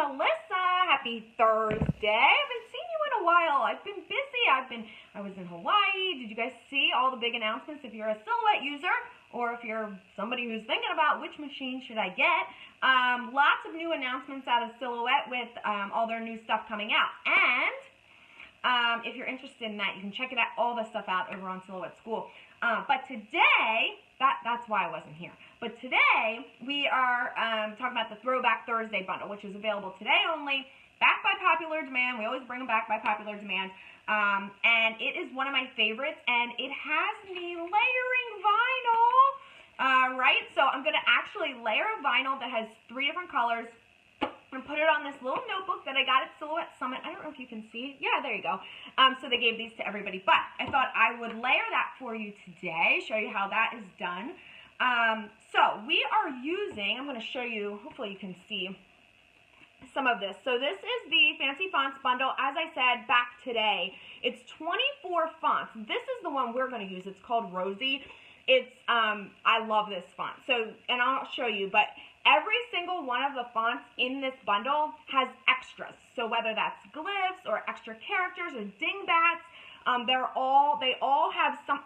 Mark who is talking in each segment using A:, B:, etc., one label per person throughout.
A: Melissa. Happy Thursday. I haven't seen you in a while. I've been busy. I was in Hawaii. Did you guys see all the big announcements if you're a Silhouette user or if you're somebody who's thinking about which machine should I get? Lots of new announcements out of Silhouette with all their new stuff coming out. And if you're interested in that, you can check it out, all the stuff out over on Silhouette School. But today, that's why I wasn't here. But today, we are talking about the Throwback Thursday bundle, which is available today only, back by popular demand. We always bring them back by popular demand. And it is one of my favorites, and it has me layering vinyl, right? So I'm going to actually layer a vinyl that has 3 different colors and put it on this little notebook that I got at Silhouette Summit. I don't know if you can see. Yeah, there you go. So they gave these to everybody. But I thought I would layer that for you today, show you how that is done. So we are using, I'm going to show you, hopefully you can see some of this. So this is the Fancy Fonts bundle. As I said, back today. It's 24 fonts. This is the one we're going to use. It's called Rosie. It's, I love this font. So, and I'll show you, but every single one of the fonts in this bundle has extras. So whether that's glyphs or extra characters or dingbats, they all have some,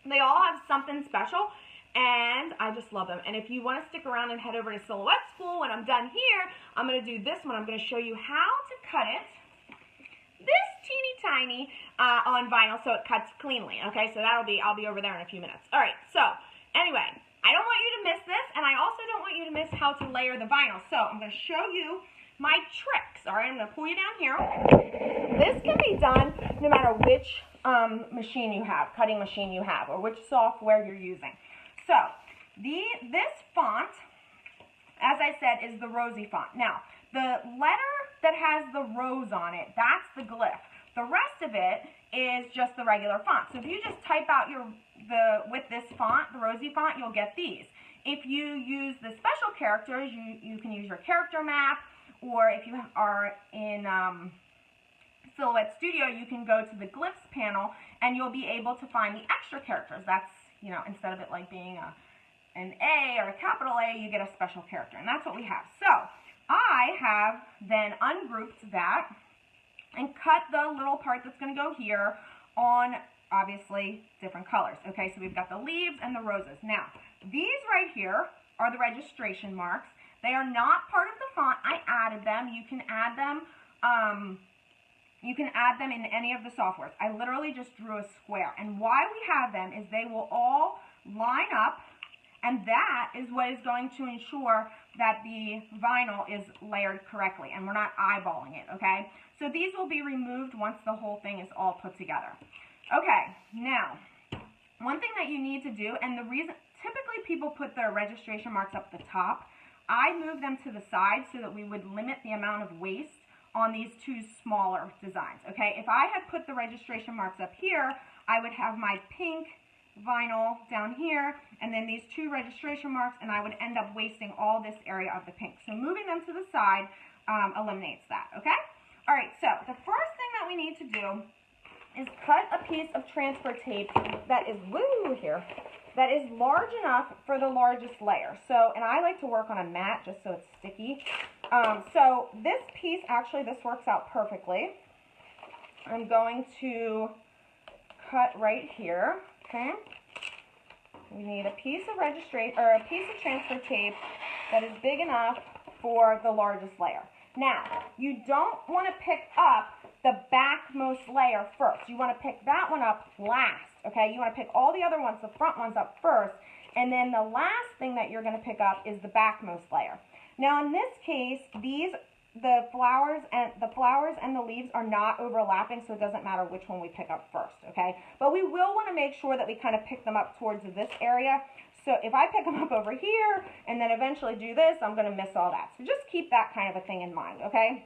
A: they all have something special, and I just love them. And if you want to stick around and head over to Silhouette School, when I'm done here, I'm going to do this one. I'm going to show you how to cut it, this teeny tiny, on vinyl so it cuts cleanly. Okay, so I'll be over there in a few minutes. All right, so anyway, I don't want you to miss this, and I also don't want you to miss how to layer the vinyl. So I'm going to show you my tricks. All right, I'm going to pull you down here. This can be done no matter which machine you have, cutting machine you have, or which software you're using. So this font, as I said, is the Rosie font. Now, the letter that has the rose on it, that's the glyph. The rest of it is just the regular font. So if you just type out with this font, the Rosie font, you'll get these. If you use the special characters, you can use your character map, or if you are in Silhouette Studio, you can go to the glyphs panel and you'll be able to find the extra characters. That's, you know, instead of it like being an A or a capital A, you get a special character, and that's what we have. So I have then ungrouped that and cut the little part that's going to go here on, obviously, different colors. Okay, so we've got the leaves and the roses. Now, these right here are the registration marks. They are not part of the font. I added them. You can add them. You can add them in any of the softwares. I literally just drew a square. And why we have them is they will all line up, and that is what is going to ensure that the vinyl is layered correctly, and we're not eyeballing it, okay? So these will be removed once the whole thing is all put together. Okay, now, one thing that you need to do, and the reason, typically people put their registration marks up the top. I moved them to the side so that we would limit the amount of waste on these 2 smaller designs, okay? If I had put the registration marks up here, I would have my pink vinyl down here, and then these 2 registration marks, and I would end up wasting all this area of the pink. So moving them to the side eliminates that, okay? All right, so the first thing that we need to do is cut a piece of transfer tape that is, that is large enough for the largest layer. So, and I like to work on a mat just so it's sticky. So this piece, actually, this works out perfectly. I'm going to cut right here, okay? We need a piece of transfer tape that is big enough for the largest layer. Now, you don't want to pick up the backmost layer first. You want to pick that one up last, okay? You want to pick all the other ones, the front ones, up first, and then the last thing that you're going to pick up is the backmost layer. Now, in this case, the flowers and the leaves are not overlapping, so it doesn't matter which one we pick up first, okay? But we will want to make sure that we kind of pick them up towards this area. So if I pick them up over here and then eventually do this, I'm going to miss all that. So just keep that kind of a thing in mind, okay?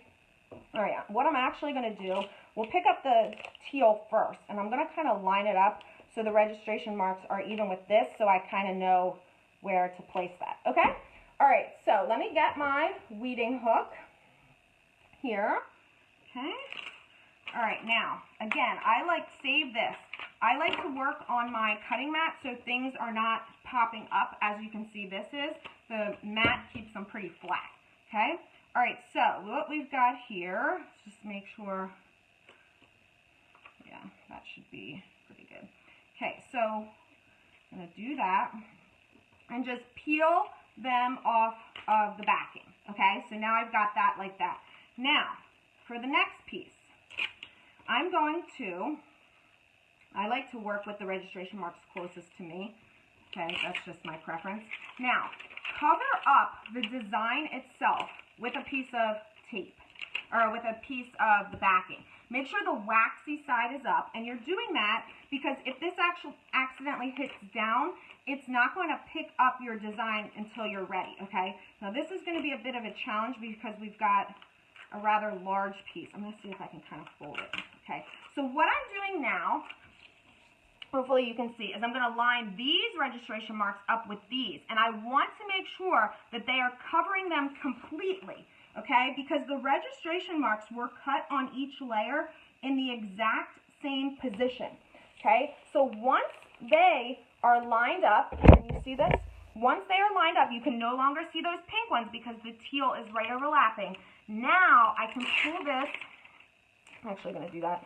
A: All right, what I'm actually going to do, we'll pick up the teal first, and I'm going to kind of line it up so the registration marks are even with this, so I kind of know where to place that, okay? All right, so let me get my weeding hook here, okay? All right, now, again, save this. I like to work on my cutting mat so things are not popping up. As you can see, the mat keeps them pretty flat, okay? All right, so what we've got here, let's just make sure, yeah, that should be pretty good. Okay, so I'm going to do that and just peel them off of the backing, okay? So now I've got that like that. Now, for the next piece, I'm going to, I like to work with the registration marks closest to me, okay? That's just my preference. Now, cover up the design itself with a piece of tape, or with a piece of the backing. Make sure the waxy side is up, and you're doing that because if this actually accidentally hits down, it's not going to pick up your design until you're ready, okay? Now this is going to be a bit of a challenge because we've got a rather large piece. I'm going to see if I can kind of fold it, okay? So what I'm doing now, hopefully you can see, is I'm going to line these registration marks up with these, and I want to make sure that they are covering them completely, okay? Because the registration marks were cut on each layer in the exact same position, okay? So once they are lined up, can you see this? Once they are lined up, you can no longer see those pink ones because the teal is right overlapping. Now I can pull this, I'm actually going to do that,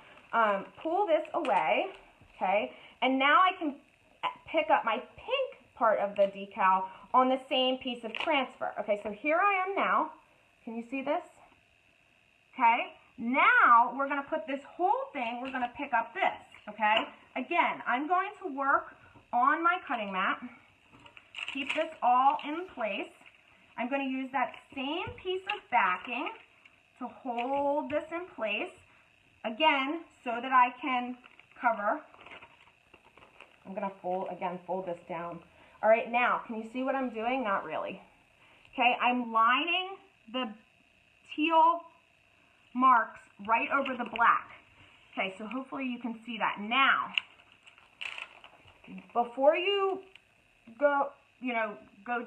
A: pull this away, okay? And now I can pick up my pink part of the decal on the same piece of transfer. Okay, so here I am now. Can you see this? Okay, now we're going to put this whole thing, we're going to pick up this, okay? Again, I'm going to work on my cutting mat, keep this all in place. I'm going to use that same piece of backing to hold this in place, again, so that I can cover. I'm going to fold this down. All right, now, can you see what I'm doing? Not really. Okay, I'm lining the teal marks right over the black. Okay, so hopefully you can see that. Now, before you go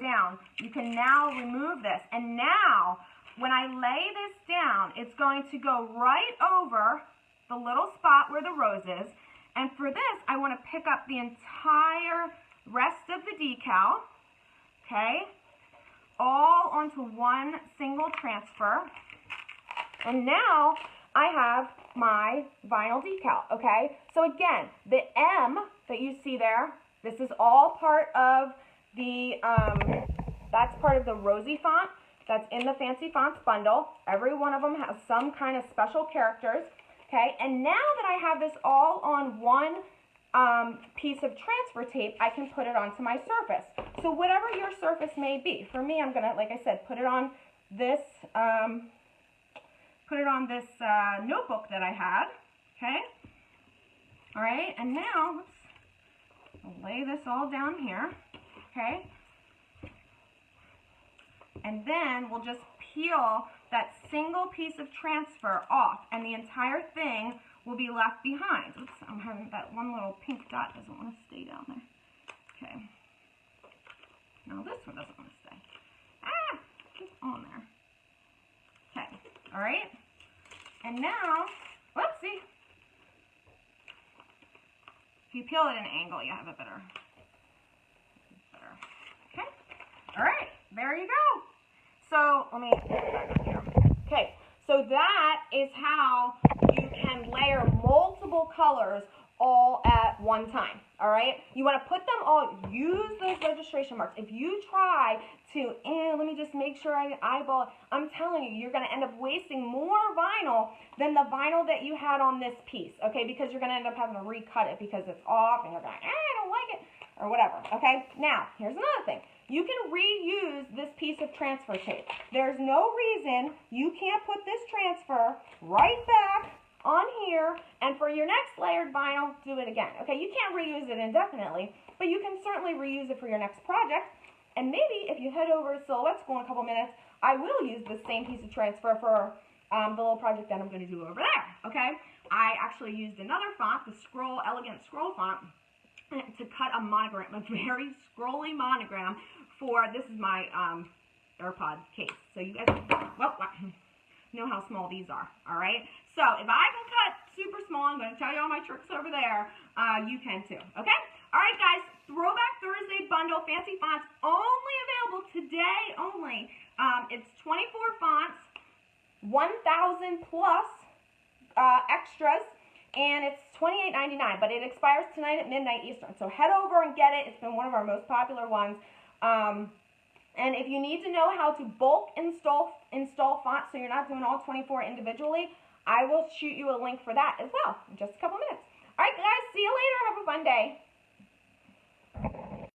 A: down, you can now remove this. And now, when I lay this down, it's going to go right over the little spot where the rose is. And for this, I want to pick up the entire rest of the decal, okay, all onto one single transfer. And now I have my vinyl decal, okay? So again, the M that you see there, this is all part of the, that's part of the Rosy font that's in the Fancy Fonts bundle. Every one of them has some kind of special characters. Okay, and now that I have this all on one piece of transfer tape, I can put it onto my surface. So whatever your surface may be. For me, I'm gonna, like I said, put it on this notebook that I had. Okay. All right, and now I'll lay this all down here. Okay. And then we'll just peel that single piece of transfer off, and the entire thing will be left behind. Oops, I'm having that one little pink dot doesn't want to stay down there. Okay. No, this one doesn't want to stay. Ah, it's on there. Okay. All right. And now, whoopsie. If you peel it at an angle, you have it better. Okay. All right. There you go. So let me put it back up here. Okay, so that is how you can layer multiple colors all at one time, all right? You want to put them all, use those registration marks. If you try to, let me just make sure I eyeball it, I'm telling you, you're going to end up wasting more vinyl than the vinyl that you had on this piece, okay? Because you're going to end up having to recut it because it's off and you're going, I don't like it, or whatever, okay? Now, here's another thing. You can reuse this piece of transfer tape. There's no reason you can't put this transfer right back on here, and for your next layered vinyl, do it again. Okay, you can't reuse it indefinitely, but you can certainly reuse it for your next project. And maybe if you head over to Silhouette School in a couple minutes, I will use the same piece of transfer for the little project that I'm going to do over there. Okay, I actually used another font, the Elegant Scroll font, to cut a monogram, a very scrolly monogram for, this is my AirPod case. So you guys know how small these are, all right? So if I can cut super small, I'm going to tell you all my tricks over there, you can too, okay? All right, guys, Throwback Thursday bundle, Fancy Fonts, only available today only. It's 24 fonts 1,000 plus extras, and it's $28.99, but it expires tonight at midnight Eastern. So head over and get it. It's been one of our most popular ones. And if you need to know how to bulk install fonts so you're not doing all 24 individually, I will shoot you a link for that as well in just a couple minutes. All right, guys, see you later. Have a fun day.